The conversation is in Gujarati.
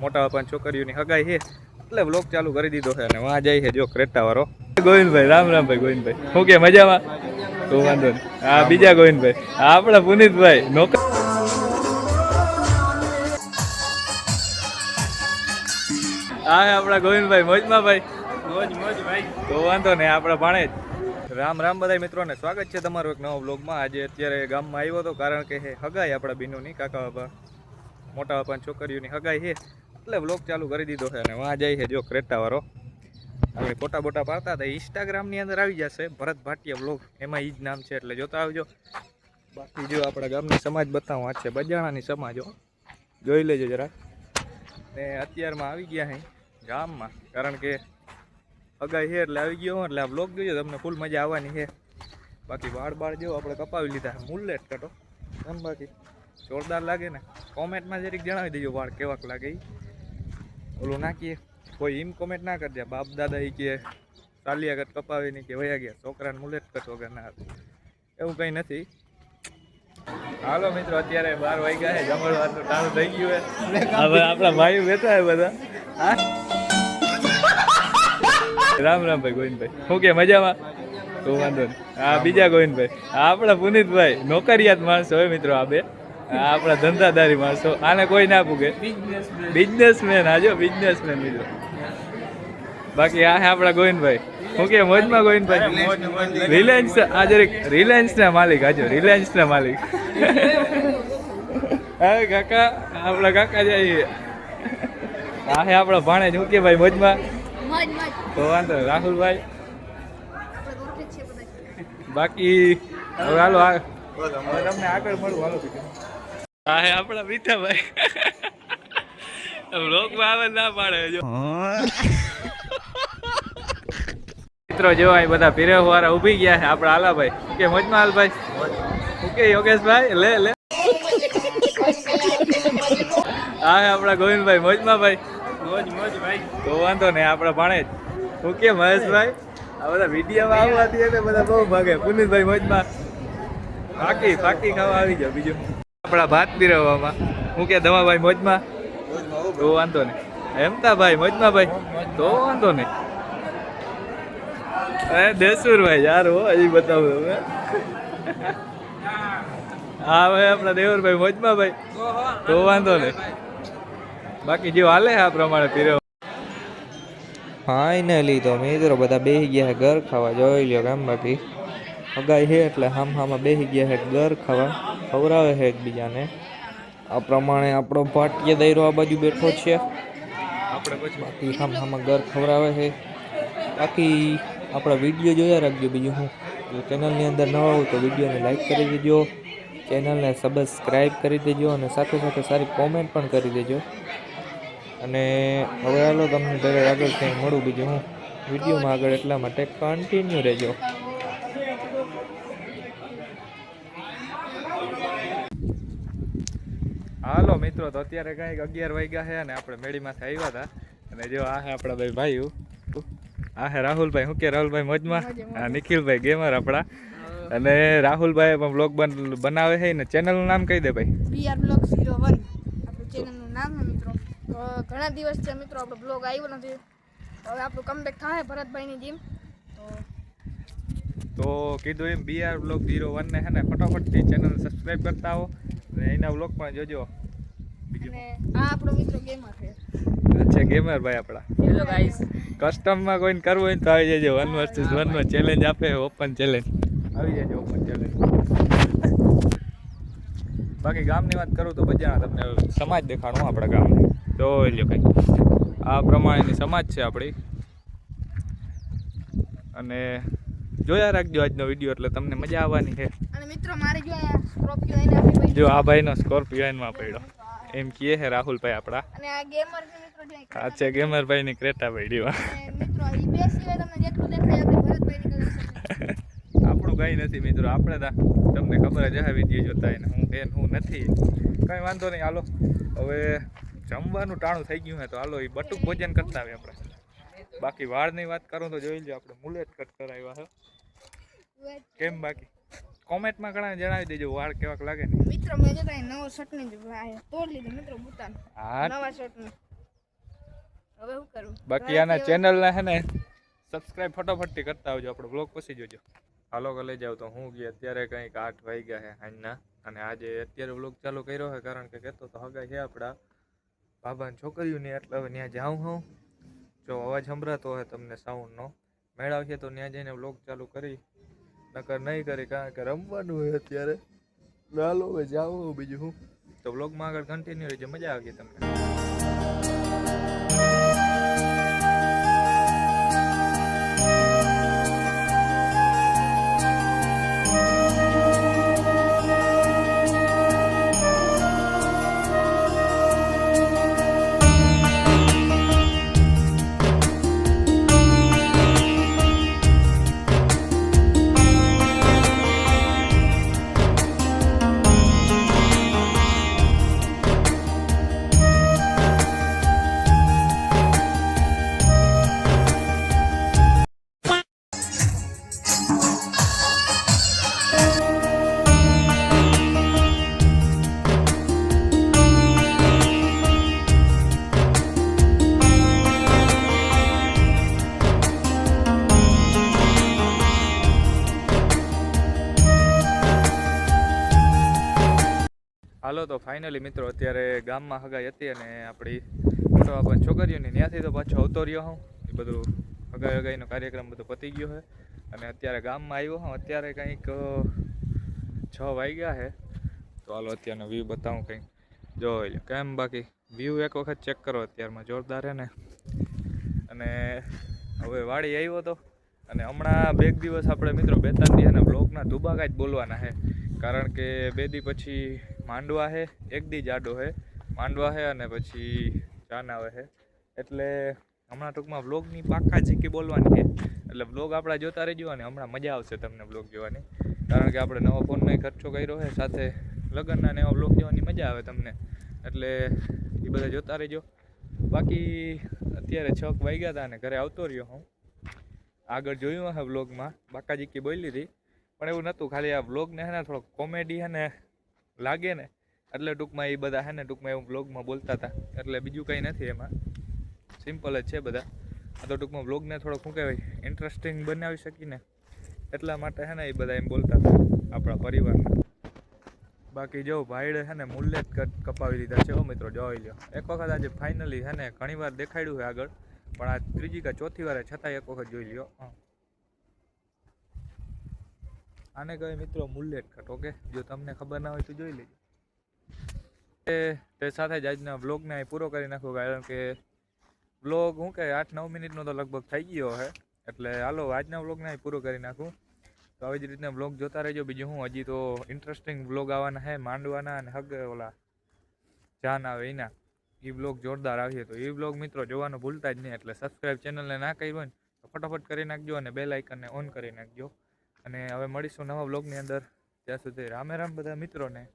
મોટા બાપા છોકરીઓની હગાઈ છે એટલે વ્લોગ ચાલુ કરી દીધો છે અને વાં જાય છે જો ક્રેટા વાળો ગોવિંદભાઈ. રામ રામ ભાઈ ગોવિંદભાઈ, શું કે મજામાં? તો વાંધો નહીં. હા બીજા ગોવિંદભાઈ, આપણા પુનિતભાઈ નોકર. હા આપણા ગોવિંદભાઈ મોજમાં ભાઈ. મોજ મોજ ભાઈ. તો વાંધો નહીં, આપણા ભાણેજ. રામ રામ બધા મિત્રોને સ્વાગત છે તમારું એક નવા વ્લોગમાં. આજે અત્યારે ગામમાં આવ્યો હતો કારણ કે હગાઈ આપણા બીનુની કાકા બાપા મોટા બાપા છોકરીઓની હગાઈ છે એટલે વ્લોગ ચાલુ કરી દીધો છે અને વાં જાય છે જો ક્રેટા વાળો. આપણે ફોટા બોટા પાડતા હતા, ઇન્સ્ટાગ્રામની અંદર આવી જશે ભરત ભાટિયા વ્લોગ, એમાં એ જ નામ છે એટલે જોતા આવજો. બાકી જો આપણા ગામની સમાજ બતાવું, આ છે બજાણાની સમાજો, જોઈ લેજો જરા. ને અત્યારમાં આવી ગયા હે ગામમાં કારણ કે હગાઈ છે એટલે આવી ગયો એટલે આ વ્લોગ જોજો, તમને ફૂલ મજા આવવાની છે. બાકી વાળ બાળ જેવો આપણે કપાવી લીધા છે, મુલ્લેટ કટો એમ. બાકી જોરદાર લાગે ને? કોમેન્ટમાં જરીક જણાવી દેજો વાળ કેવાક લાગે એ. ઓલું નાખીએ કોઈ એમ કોમેન્ટ ના કરી દે બાપ દાદા એ કે ચાલ્યા કટ કપાવી નહીં કે વયા ગયા છોકરાને મુલેટ કટ વગર ના હતું, એવું કંઈ નથી. હાલો મિત્રો, અત્યારે 12 વાગ્યા છે, જમણવારનું ટાણું થઈ ગયું છે. હવે આપણા ભાઈઓ બેઠા છે બધા. હા રામ રામ ભાઈ ગોવિંદભાઈ, શું કે મજામાં? તો વાંધો નહીં. હા બીજા ગોવિંદભાઈ, આપણા પુનિતભાઈ નોકરિયાત માણસો હોય મિત્રો. આ બે આપણા ધંધાદારી માણસો, આને કોઈ ના પૂગે. બિઝનેસમેન, હાજો બિઝનેસમેન મિત્રો. બાકી આ હે આપણા ગોવિંદભાઈ, શું કે મોજમાં ગોવિંદભાઈ? રિલાયન્સ, આ જરીક રિલાયન્સના માલિક, હાજો રિલાયન્સના માલિક. હા કાકા, આપણા કાકા જાય. આ હે આપણા ભાણે, શું કે ભાઈ મોજમાં? તો વાંધો રાહુલભાઈ. બાકી હવે હાલો તમને આગળ મળું. હાલો હા હે આપણા મીઠાભાઈ, લોકમાં આવે ના પાડે જો મિત્રો. જો અહીં બધા પીરેવ વાળા ઉભી ગયા છે. આપણા આલાભાઈ કે મોજમાં? હાલભાઈ શું કે યોગેશભાઈ? લે લે. હા હે આપણા ગોવિંદભાઈ મોજમાં ભાઈ? મોજ મોજ ભાઈ. તો વાંધો નહીં, આપણા ભાણેજ. શું કે મહેશભાઈ? આ બધા વિડીયોમાં આવવાથી એટલે બધા બહુ ભાગે. પુનિતભાઈ મોજમાં? પાકી પાકી ખાવા આવી જાવ. બીજું આપણા ભાત પીરવવામાં હું કે દવાભાઈ મોજમાં? તો વાંધો નહીં. હેમતા ભાઈ મોજમાં ભાઈ? તો વાંધો નહીં. અરે દેસુરભાઈ યાર હો, હજી બતાવો તમે. હા ભાઈ આપણા દેવરભાઈ મોજમાં ભાઈ? તો વાંધો નહીં. બાકી જે હાલે આ પ્રમાણે પીરવ. ફાઇનલી તો મિત્રો બધા બેસી ગયા છે ઘર ખાવા, જોઈ લ્યો કેમ. બાકી હગાઈ છે એટલે હામાં બેસી ગયા છે ઘર ખાવા, ખવડાવે છે એકબીજાને. આ પ્રમાણે આપણો ભાટિયા દૈરો આ બાજુ બેઠો છે આપણે પછી. બાકી હામાં ઘર ખવડાવે છે. બાકી આપણા વિડીયો જોયા રાખજો. બીજું હું, જો ચેનલની અંદર નવા હોય તો વિડીયોને લાઈક કરી દેજો, ચેનલને સબસ્ક્રાઈબ કરી દેજો અને સાથે સાથે સારી કોમેન્ટ પણ કરી દેજો. અને હવે હાલો તમને દરેક આગળ કંઈ મળું. બીજું હું વિડીયોમાં આગળ, એટલા માટે કન્ટિન્યુ રહેજો. હાલો મિત્રો, તો અત્યારે કંઈક 11 વાગ્યા છે અને આપણે મેળીમાંથી આવ્યા હતા. અને જો આ હે આપણા ભાઈ ભાઈઓ, આ હે રાહુલભાઈ. શું કે રાહુલભાઈ મોજમાં? હા નિખિલભાઈ ગેમર આપણા. અને રાહુલભાઈ પણ બ્લોગ બનાવે છે ને. ચેનલનું નામ કહી દે ભાઈ. BR Vlog 01 આપણું ચેનલનું નામ છે મિત્રો. તો ઘણા દિવસ છે મિત્રો આપણો બ્લોગ આવ્યો નથી, હવે આપણું કમબેક થાય ભરતભાઈની જેમ. તો કીધું એમ BR Vlog 01 ને હે ને ફટાફટથી ચેનલ સબસ્ક્રાઈબ કરતા આવો અને એના વ્લોગ પણ જોજો. બીજું અને આ આપણો મિત્રો ગેમર છે. અચ્છા ગેમર ભાઈ આપણા. હેલો ગાઈસ, કસ્ટમમાં કોઈને કરવું હોય તો આવી જજો. 1 vs 1 માં ચેલેન્જ આપે, ઓપન ચેલેન્જ. આવી જજો ઓપન ચેલેન્જ. બાકી ગામની વાત કરું તો બજાણા તમને સમાજ દેખાડું આપણા ગામની. જોઈ લ્યો કંઈક આ પ્રમાણેની સમાજ છે આપણી. અને જોયા રાખજો આજનો વિડીયો એટલે તમને મજા આવવાની છે. અને મિત્રો મારે જો આ સ્કોર્પિયો એને આપી ભાઈ. જો આ ભાઈનો સ્કોર્પિયો એનમાં પડ્યો એમ કહે છે રાહુલભાઈ આપણા. અને આ ગેમર છે મિત્રો જો આ છે ગેમરભાઈની ક્રેટા પડી. અને મિત્રો ઈ બે સિવાય તમને જેટલું દેખાય આપણે ભરતભાઈની કલેક્શન. આપણું કંઈ નથી મિત્રો, આપણે તમને ખબર જ હશે વિડીયો જોતા હોય ને હું બેન હું નથી. કંઈ વાંધો નહીં. હાલો હવે જમવાનું ટાણું થઈ ગયું છે તો હાલો એ બટુક ભોજન કરતા આવે આપણે. બાકી વાળની વાત કરું તો જોઈ લો આપણે મુલેટ કટ કરાવ્યા છે. કેમ બાકી કોમેન્ટમાં ઘણા જણાવી દેજો વાળ કેવાક લાગે ને. મિત્રો મેં જોતા નવો શર્ટ ને તોડ લીધો મિત્રો બુતાનો. હા નવા શર્ટ ને હવે શું કરું? બાકી આના ચેનલને હે ને સબસ્ક્રાઇબ ફટાફટથી કરતા આવજો, આપણો બ્લોગ પછી જોજો. હાલો કે લઈ જાવ તો હું ગઈ અત્યારે કંઈક 8 વાગ્યા છે સાંજના, અને આજે અત્યારે બ્લોગ ચાલુ કર્યો છે કારણ કે કહેતો તો હગાઈ છે આપણા બાબાની છોકરીઓની, એટલે હવે ત્યાં જાઉં હું. જો અવાજ સંભળાતો હોય તમને સાઉન્ડનો, મેળવશે તો ત્યાં જઈને બ્લોગ ચાલુ કરી, નકર નહીં કરી કારણ કે રમવાનું હોય અત્યારે. ચાલો હવે જાઉં બીજું હું. તો બ્લોગમાં આગળ કન્ટિન્યુ રહેજો, મજા આવશે તમને. હાલો તો ફાઇનલી મિત્રો અત્યારે ગામમાં હગાઈ હતી અને આપણી મોટો બાપાની છોકરીઓની ત્યાંથી તો પાછો આવતો રહ્યો હું. એ બધું હગાઈનો કાર્યક્રમ બધો પતી ગયો છે અને અત્યારે ગામમાં આવ્યો હું. અત્યારે કંઈક 6 વાગ્યા છે. તો હાલો અત્યારનો વ્યૂ બતાવું કંઈક, જોઈ લો કેમ. બાકી વ્યૂ એક વખત ચેક કરો, અત્યારમાં જોરદાર છે ને. અને હવે વાડી આવ્યો હતો અને હમણાં 2 દિવસ આપણે મિત્રો 2-3 દિવસના બ્લોગના ધુબાકા જ બોલવાના છે, કારણ કે 2 દી પછી માંડવા છે, 1 દી જાડો છે માંડવા છે અને પછી ચાન આવે છે. એટલે હમણાં ટૂંકમાં બ્લોગની પાક્કા ઝીકી બોલવાની છે. એટલે બ્લોગ આપણા જોતા રહેજો અને હમણાં મજા આવશે તમને બ્લોગ જોવાની, કારણ કે આપણે નવો ફોનનો ખર્ચો કર્યો છે, સાથે લગ્નના ને એવા બ્લોગ જોવાની મજા આવે તમને. એટલે એ બધા જોતા રહેજો. બાકી અત્યારે 6 વાગ્યા હતા અને ઘરે આવતો રહ્યો હું. આગળ જોયું હશે બ્લોગમાં બાકાજીકી બોલી હતી, પણ એવું નહોતું. ખાલી આ બ્લોગને હે ને થોડોક કોમેડી હે ને લાગે ને, એટલે ટૂંકમાં એ બધા હે ને ટૂંકમાં એવું બ્લોગમાં બોલતા હતા. એટલે બીજું કંઈ નથી એમાં, સિમ્પલ જ છે બધા. આ તો ટૂંકમાં બ્લોગને થોડોક શું કહેવાય ઇન્ટરેસ્ટિંગ બનાવી શકીને, એટલા માટે હે ને એ બધા એમ બોલતા હતા આપણા પરિવારના. બાકી જો ભાઈડે છે ને મુલ્લે જ કપાવી લીધા છે મિત્રો, જોઈ લો. એક વખત આજે ફાઇનલી છે ને ઘણી વાર દેખાડ્યું છે આગળ, પણ આ 3જી કે 4થી વાર છતાંય એક વખત જોઈ લ્યો. આને કહે મિત્રો મુલ્લેટ કટ. ઓકે, જો તમને ખબર ના હોય તો જોઈ લેજો. તે સાથે જ આજના બ્લોગને અહીં પૂરો કરી નાખું, કારણ કે બ્લોગ શું કે 8-9 મિનિટનો તો લગભગ થઈ ગયો છે. એટલે હાલો આજના બ્લોગને અહીં પૂરો કરી નાખું. તો આવી જ રીતના બ્લોગ જોતા રહેજો. બીજું હું હજી તો ઇન્ટરેસ્ટિંગ બ્લોગ આવવાના છે માંડવાના અને ઓલા જાન આવે એના. એ બ્લોગ જોરદાર આવીએ તો એ બ્લોગ મિત્રો જોવાનું ભૂલતા જ નહીં. એટલે સબસ્ક્રાઈબ ચેનલને ના કરી હોય ને તો ફટાફટ કરી નાખજો અને બેલ આઇકનને ઓન કરી નાખજો. અને હવે મળીશું નવા બ્લોગની અંદર. ત્યાં સુધી રામે રામ બધા મિત્રોને.